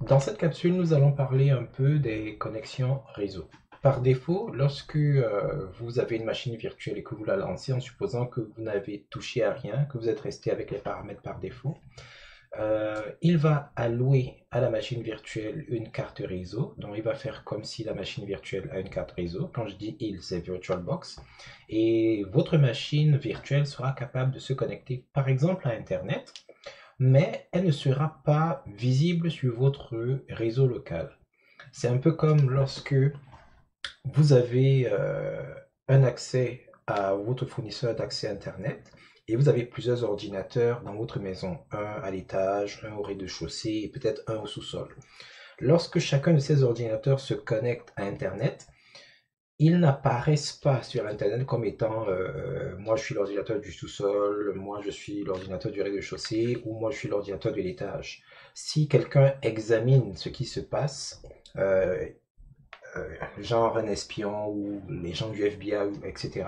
Dans cette capsule, nous allons parler un peu des connexions réseau. Par défaut, lorsque vous avez une machine virtuelle et que vous la lancez en supposant que vous n'avez touché à rien, que vous êtes resté avec les paramètres par défaut, il va allouer à la machine virtuelle une carte réseau. Donc, il va faire comme si la machine virtuelle a une carte réseau. Quand je dis il, c'est VirtualBox. Et votre machine virtuelle sera capable de se connecter, par exemple, à Internet, mais elle ne sera pas visible sur votre réseau local. C'est un peu comme lorsque vous avez un accès à votre fournisseur d'accès Internet et vous avez plusieurs ordinateurs dans votre maison, un à l'étage, un au rez-de-chaussée et peut-être un au sous-sol. Lorsque chacun de ces ordinateurs se connecte à Internet, ils n'apparaissent pas sur Internet comme étant moi je suis l'ordinateur du sous-sol, moi je suis l'ordinateur du rez-de-chaussée ou moi je suis l'ordinateur de l'étage. Si quelqu'un examine ce qui se passe, euh, genre un espion ou les gens du FBI, etc.,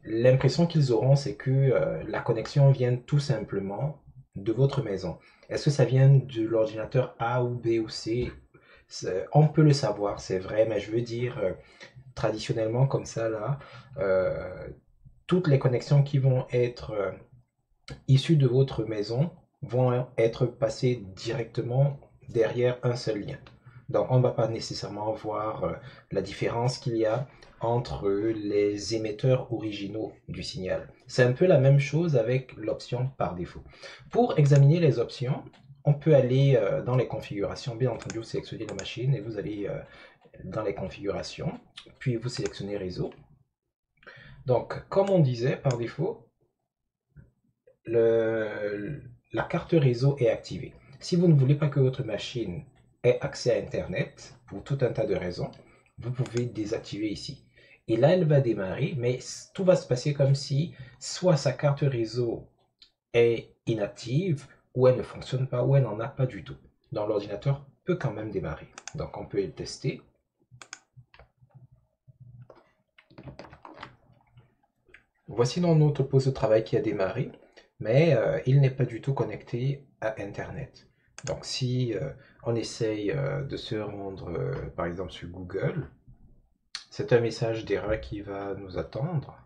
l'impression qu'ils auront, c'est que la connexion vient tout simplement de votre maison. Est-ce que ça vient de l'ordinateur A ou B ou C? On peut le savoir, c'est vrai, mais je veux dire, traditionnellement comme ça, là, euh, toutes les connexions qui vont être issues de votre maison vont être passées directement derrière un seul lien. Donc, on ne va pas nécessairement voir la différence qu'il y a entre les émetteurs originaux du signal. C'est un peu la même chose avec l'option par défaut. Pour examiner les options, on peut aller dans les configurations. Bien entendu, vous sélectionnez la machine et vous allez dans les configurations, puis vous sélectionnez réseau. Donc, comme on disait, par défaut, la carte réseau est activée. Si vous ne voulez pas que votre machine ait accès à Internet, pour tout un tas de raisons, vous pouvez désactiver ici. Et là, elle va démarrer, mais tout va se passer comme si soit sa carte réseau est inactive, ou elle ne fonctionne pas, ou elle n'en a pas du tout. Donc l'ordinateur peut quand même démarrer. Donc on peut le tester. Voici donc notre poste de travail qui a démarré, mais il n'est pas du tout connecté à Internet. Donc si on essaye de se rendre par exemple sur Google, c'est un message d'erreur qui va nous attendre.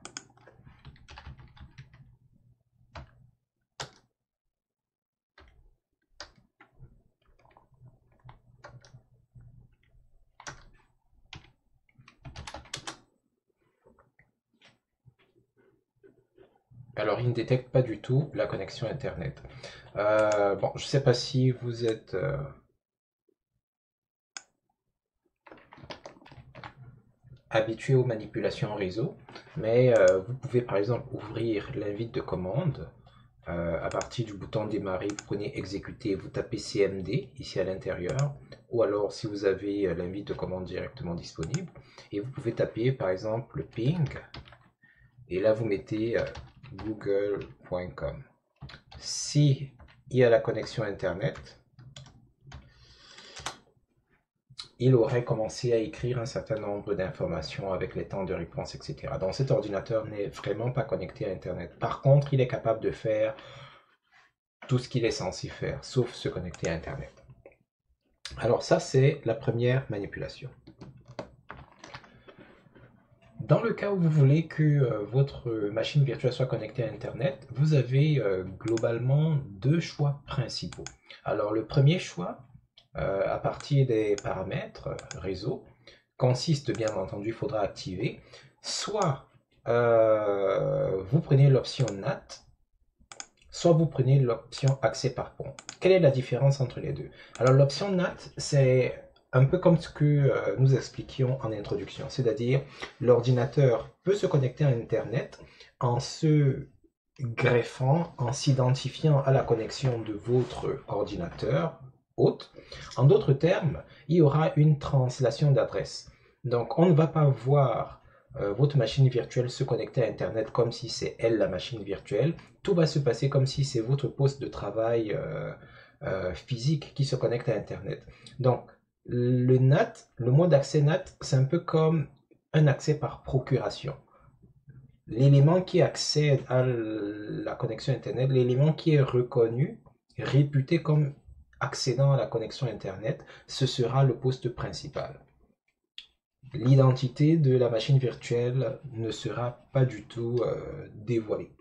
Alors il ne détecte pas du tout la connexion Internet. Bon, je ne sais pas si vous êtes habitué aux manipulations réseau, mais vous pouvez par exemple ouvrir l'invite de commande. À partir du bouton démarrer, vous prenez exécuter, vous tapez CMD ici à l'intérieur, ou alors si vous avez l'invite de commande directement disponible, et vous pouvez taper par exemple ping, et là vous mettez google.com. Si il y a la connexion internet, il aurait commencé à écrire un certain nombre d'informations avec les temps de réponse, etc. Donc cet ordinateur n'est vraiment pas connecté à Internet. Par contre, il est capable de faire tout ce qu'il est censé faire, sauf se connecter à Internet. Alors ça, c'est la première manipulation. Dans le cas où vous voulez que votre machine virtuelle soit connectée à Internet, vous avez globalement deux choix principaux. Alors le premier choix, à partir des paramètres réseau, consiste bien entendu, il faudra activer, soit vous prenez l'option NAT, soit vous prenez l'option accès par pont. Quelle est la différence entre les deux? Alors l'option NAT, c'est un peu comme ce que nous expliquions en introduction, c'est-à-dire l'ordinateur peut se connecter à Internet en se greffant, en s'identifiant à la connexion de votre ordinateur hôte. En d'autres termes, il y aura une translation d'adresse. Donc on ne va pas voir votre machine virtuelle se connecter à Internet comme si c'est elle la machine virtuelle. Tout va se passer comme si c'est votre poste de travail physique qui se connecte à Internet. Donc, le NAT, le mot d'accès NAT, c'est un peu comme un accès par procuration. L'élément qui accède à la connexion Internet, l'élément qui est reconnu, réputé comme accédant à la connexion Internet, ce sera le poste principal. L'identité de la machine virtuelle ne sera pas du tout dévoilée,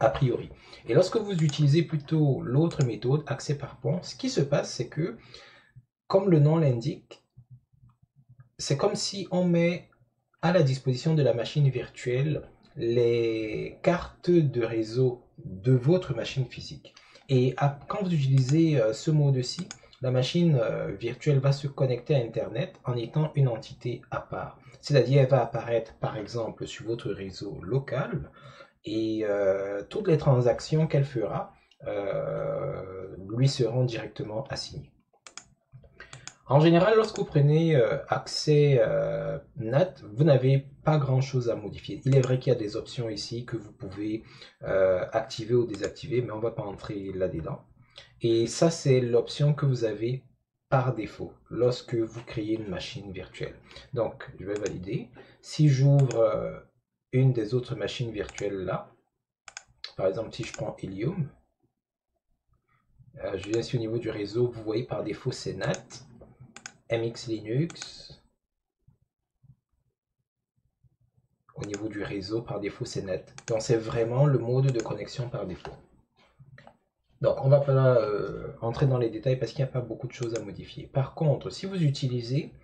a priori. Et lorsque vous utilisez plutôt l'autre méthode, accès par pont, ce qui se passe, c'est que, comme le nom l'indique, c'est comme si on met à la disposition de la machine virtuelle les cartes de réseau de votre machine physique. Et quand vous utilisez ce mode-ci, la machine virtuelle va se connecter à Internet en étant une entité à part. C'est-à-dire, elle va apparaître, par exemple, sur votre réseau local et toutes les transactions qu'elle fera lui seront directement assignées. En général, lorsque vous prenez accès NAT, vous n'avez pas grand-chose à modifier. Il est vrai qu'il y a des options ici que vous pouvez activer ou désactiver, mais on ne va pas entrer là-dedans. Et ça, c'est l'option que vous avez par défaut lorsque vous créez une machine virtuelle. Donc, je vais valider. Si j'ouvre une des autres machines virtuelles là, par exemple, si je prends Helium, je viens ici au niveau du réseau, vous voyez par défaut c'est NAT. MX Linux, au niveau du réseau, par défaut, c'est net. Donc, c'est vraiment le mode de connexion par défaut. Donc, on ne va pas entrer dans les détails parce qu'il n'y a pas beaucoup de choses à modifier. Par contre, si vous utilisez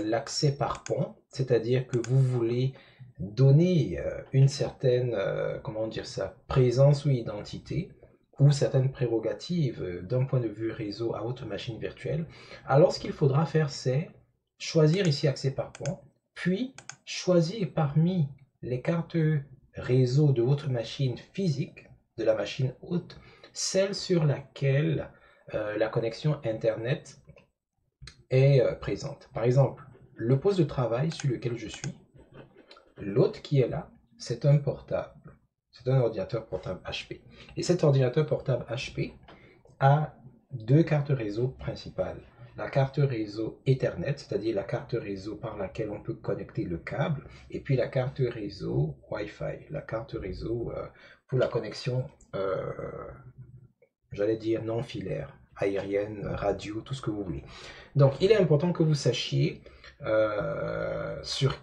l'accès par pont, c'est-à-dire que vous voulez donner une certaine, comment dire ça, présence ou identité, ou certaines prérogatives d'un point de vue réseau à votre machine virtuelle, alors ce qu'il faudra faire, c'est choisir ici accès par pont, puis choisir parmi les cartes réseau de votre machine physique, de la machine hôte, celle sur laquelle la connexion Internet est présente. Par exemple, le poste de travail sur lequel je suis, l'hôte qui est là, c'est un portable. C'est un ordinateur portable HP. Et cet ordinateur portable HP a deux cartes réseau principales. La carte réseau Ethernet, c'est-à-dire la carte réseau par laquelle on peut connecter le câble, et puis la carte réseau Wi-Fi, la carte réseau pour la connexion, j'allais dire non filaire, aérienne, radio, tout ce que vous voulez. Donc, il est important que vous sachiez sur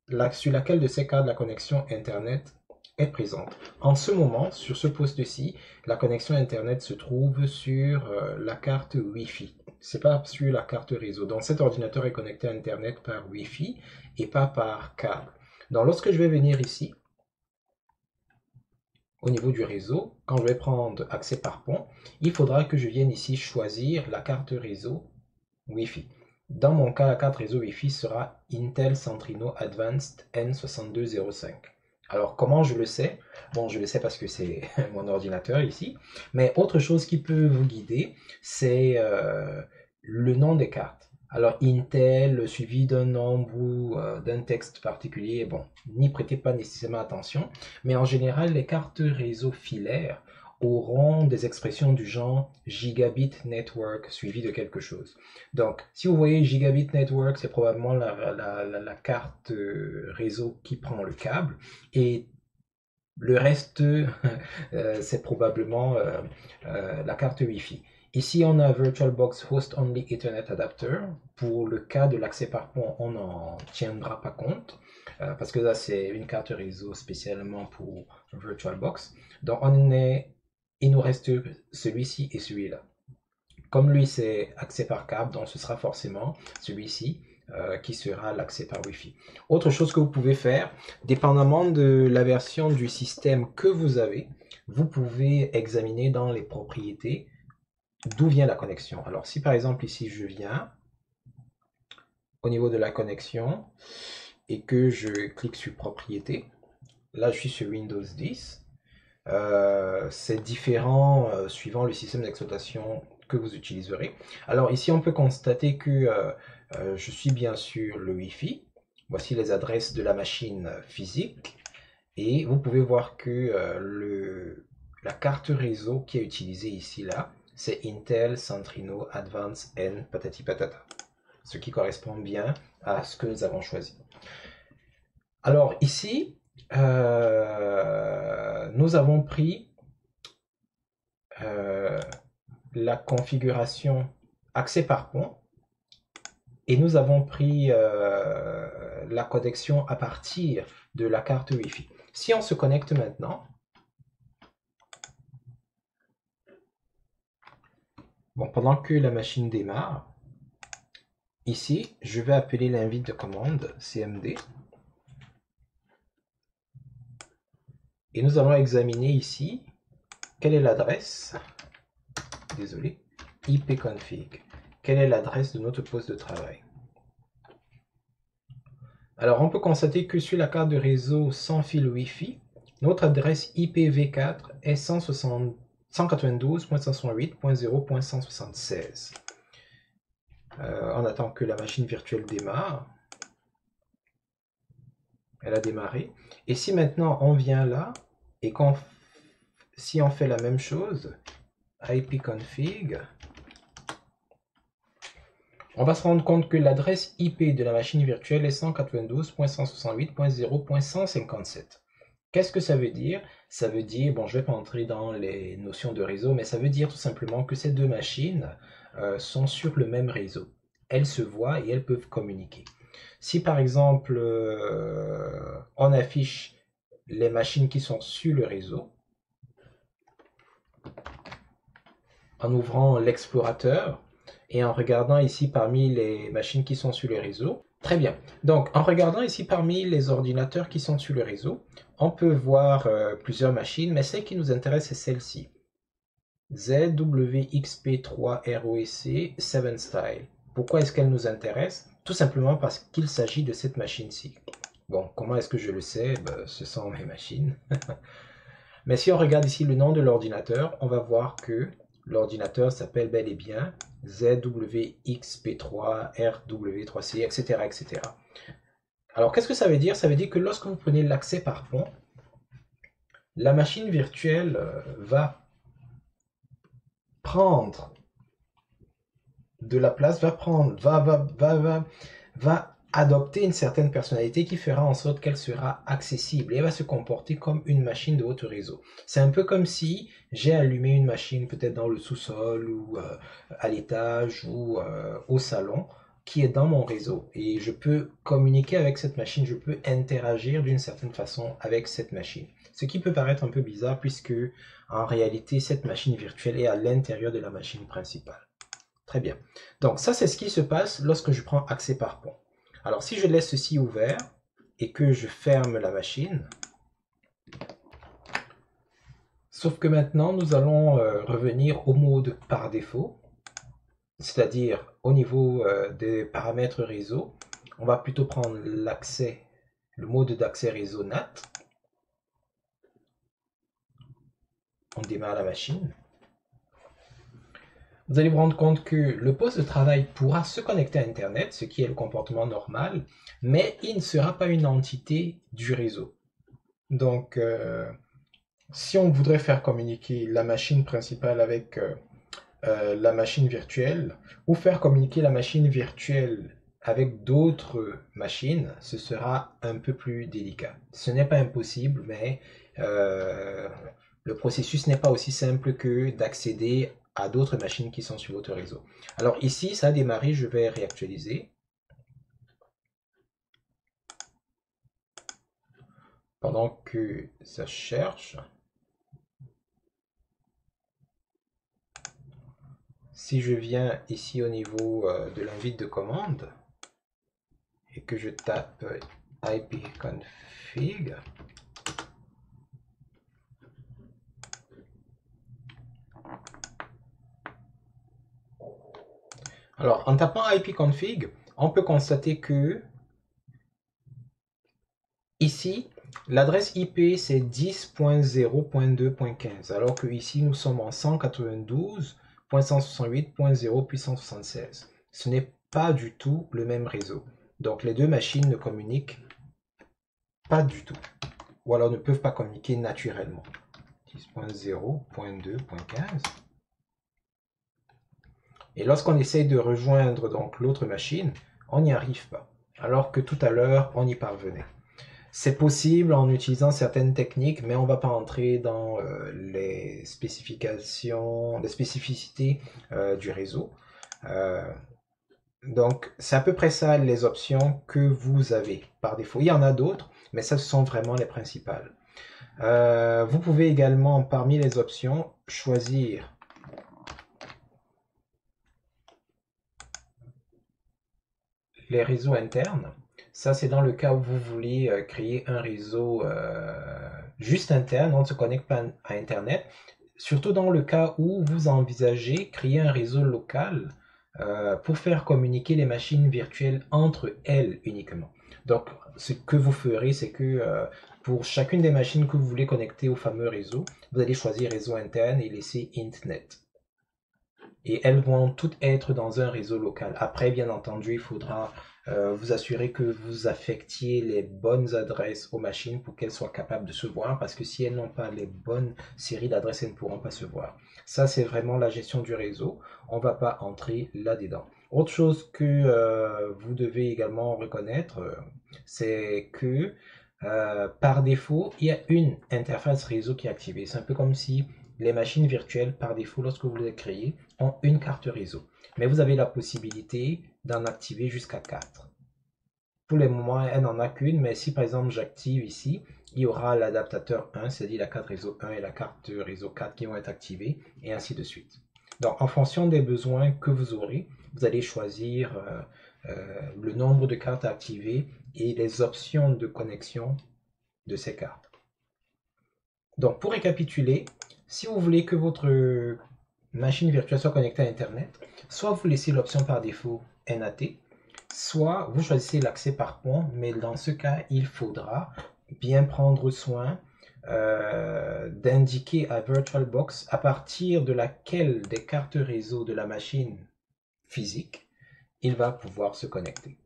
laquelle de ces cartes la connexion Internet est présente. En ce moment, sur ce poste-ci, la connexion Internet se trouve sur la carte Wi-Fi. C'est pas sur la carte réseau. Donc cet ordinateur est connecté à Internet par Wi-Fi et pas par câble. Donc lorsque je vais venir ici, au niveau du réseau, quand je vais prendre accès par pont, il faudra que je vienne ici choisir la carte réseau Wi-Fi. Dans mon cas, la carte réseau Wi-Fi sera Intel Centrino Advanced N6205. Alors, comment je le sais? Bon, je le sais parce que c'est mon ordinateur ici. Mais autre chose qui peut vous guider, c'est le nom des cartes. Alors, Intel suivi d'un nombre ou d'un texte particulier, bon, n'y prêtez pas nécessairement attention. Mais en général, les cartes réseau filaires auront des expressions du genre Gigabit Network suivi de quelque chose. Donc, si vous voyez Gigabit Network, c'est probablement la carte réseau qui prend le câble. Et le reste, c'est probablement la carte Wi-Fi. Ici, on a VirtualBox Host Only Ethernet Adapter. Pour le cas de l'accès par pont, on n'en tiendra pas compte. Parce que là, c'est une carte réseau spécialement pour VirtualBox. Donc, il nous reste celui-ci et celui-là. Comme lui, c'est accès par câble, donc ce sera forcément celui-ci qui sera l'accès par Wi-Fi. Autre chose que vous pouvez faire, dépendamment de la version du système que vous avez, vous pouvez examiner dans les propriétés d'où vient la connexion. Alors, si par exemple ici je viens au niveau de la connexion et que je clique sur propriétés, là je suis sur Windows 10. C'est différent suivant le système d'exploitation que vous utiliserez. Alors ici, on peut constater que je suis bien sûr le Wi-Fi. Voici les adresses de la machine physique. Et vous pouvez voir que la carte réseau qui est utilisée ici, là, c'est Intel Centrino Advanced N patati patata. Ce qui correspond bien à ce que nous avons choisi. Alors ici, nous avons pris la configuration accès par pont et nous avons pris la connexion à partir de la carte Wi-Fi. Si on se connecte maintenant, bon, pendant que la machine démarre, ici, je vais appeler l'invite de commande CMD. Et nous allons examiner ici quelle est l'adresse, désolé, ipconfig. Quelle est l'adresse de notre poste de travail? Alors, on peut constater que sur la carte de réseau sans fil Wi-Fi, notre adresse IPv4 est 192.168.0.176. On attend que la machine virtuelle démarre. Elle a démarré. Et si maintenant on vient là, et si on fait la même chose, ipconfig, on va se rendre compte que l'adresse IP de la machine virtuelle est 192.168.0.157. Qu'est-ce que ça veut dire? Ça veut dire, bon, je ne vais pas entrer dans les notions de réseau, mais ça veut dire tout simplement que ces deux machines sont sur le même réseau. Elles se voient et elles peuvent communiquer. Si par exemple, on affiche les machines qui sont sur le réseau, en ouvrant l'explorateur, et en regardant ici parmi les machines qui sont sur le réseau. Très bien. Donc, en regardant ici parmi les ordinateurs qui sont sur le réseau, on peut voir plusieurs machines, mais celle qui nous intéresse, c'est celle-ci. ZWXP3ROEC 7 Style. Pourquoi est-ce qu'elle nous intéresse? Tout simplement parce qu'il s'agit de cette machine-ci. Bon, comment est-ce que je le sais? Ben, ce sont mes machines. Mais si on regarde ici le nom de l'ordinateur, on va voir que l'ordinateur s'appelle bel et bien ZWXP3RW3C, etc., etc. Alors, qu'est-ce que ça veut dire? Ça veut dire que lorsque vous prenez l'accès par pont, la machine virtuelle va prendre de la place, va adopter une certaine personnalité qui fera en sorte qu'elle sera accessible et elle va se comporter comme une machine de votre réseau. C'est un peu comme si j'ai allumé une machine peut-être dans le sous-sol ou à l'étage ou au salon qui est dans mon réseau et je peux communiquer avec cette machine, je peux interagir d'une certaine façon avec cette machine. Ce qui peut paraître un peu bizarre puisque en réalité cette machine virtuelle est à l'intérieur de la machine principale. Très bien. Donc ça c'est ce qui se passe lorsque je prends accès par pont. Alors si je laisse ceci ouvert et que je ferme la machine, sauf que maintenant nous allons revenir au mode par défaut, c'est-à-dire au niveau des paramètres réseau, on va plutôt prendre l'accès, le mode d'accès réseau NAT. On démarre la machine. Vous allez vous rendre compte que le poste de travail pourra se connecter à Internet, ce qui est le comportement normal, mais il ne sera pas une entité du réseau. Donc, si on voudrait faire communiquer la machine principale avec la machine virtuelle, ou faire communiquer la machine virtuelle avec d'autres machines, ce sera un peu plus délicat. Ce n'est pas impossible, mais le processus n'est pas aussi simple que d'accéder à d'autres machines qui sont sur votre réseau. Alors ici, ça a démarré, je vais réactualiser. Pendant que ça cherche. Si je viens ici au niveau de l'invite de commande et que je tape ipconfig, alors en tapant ipconfig, on peut constater que ici, l'adresse IP c'est 10.0.2.15 alors que ici nous sommes en 192.168.0.176. Ce n'est pas du tout le même réseau. Donc les deux machines ne communiquent pas du tout. Ou alors ne peuvent pas communiquer naturellement. 10.0.2.15. Et lorsqu'on essaye de rejoindre donc l'autre machine, on n'y arrive pas. Alors que tout à l'heure, on y parvenait. C'est possible en utilisant certaines techniques, mais on ne va pas entrer dans les spécificités du réseau. Euh, donc, c'est à peu près ça les options que vous avez par défaut. Il y en a d'autres, mais ça, ce sont vraiment les principales. Vous pouvez également, parmi les options, choisir les réseaux internes. Ça, c'est dans le cas où vous voulez créer un réseau juste interne, on ne se connecte pas à Internet. Surtout dans le cas où vous envisagez créer un réseau local pour faire communiquer les machines virtuelles entre elles uniquement. Donc, ce que vous ferez, c'est que pour chacune des machines que vous voulez connecter au fameux réseau, vous allez choisir réseau interne et laisser Intnet. Et elles vont toutes être dans un réseau local. Après, bien entendu, il faudra vous assurer que vous affectiez les bonnes adresses aux machines pour qu'elles soient capables de se voir, parce que si elles n'ont pas les bonnes séries d'adresses, elles ne pourront pas se voir. Ça, c'est vraiment la gestion du réseau. On ne va pas entrer là-dedans. Autre chose que vous devez également reconnaître, c'est que par défaut, il y a une interface réseau qui est activée. C'est un peu comme si les machines virtuelles, par défaut, lorsque vous les créez, ont une carte réseau. Mais vous avez la possibilité d'en activer jusqu'à 4. Pour le moment, elle n'en a qu'une, mais si par exemple j'active ici, il y aura l'adaptateur 1, c'est-à-dire la carte réseau 1 et la carte réseau 4 qui vont être activées, et ainsi de suite. Donc en fonction des besoins que vous aurez, vous allez choisir le nombre de cartes à activer et les options de connexion de ces cartes. Donc pour récapituler, si vous voulez que votre machine virtuelle soit connectée à Internet, soit vous laissez l'option par défaut NAT, soit vous choisissez l'accès par pont, mais dans ce cas, il faudra bien prendre soin d'indiquer à VirtualBox à partir de laquelle des cartes réseau de la machine physique il va pouvoir se connecter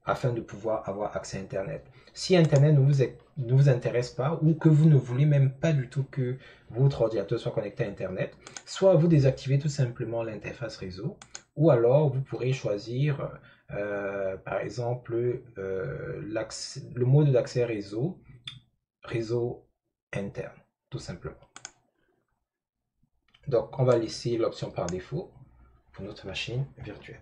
afin de pouvoir avoir accès à Internet. Si Internet ne vous intéresse pas ou que vous ne voulez même pas du tout que votre ordinateur soit connecté à Internet, soit vous désactivez tout simplement l'interface réseau, ou alors vous pourrez choisir par exemple le mode d'accès réseau, réseau interne, tout simplement. Donc on va laisser l'option par défaut pour notre machine virtuelle.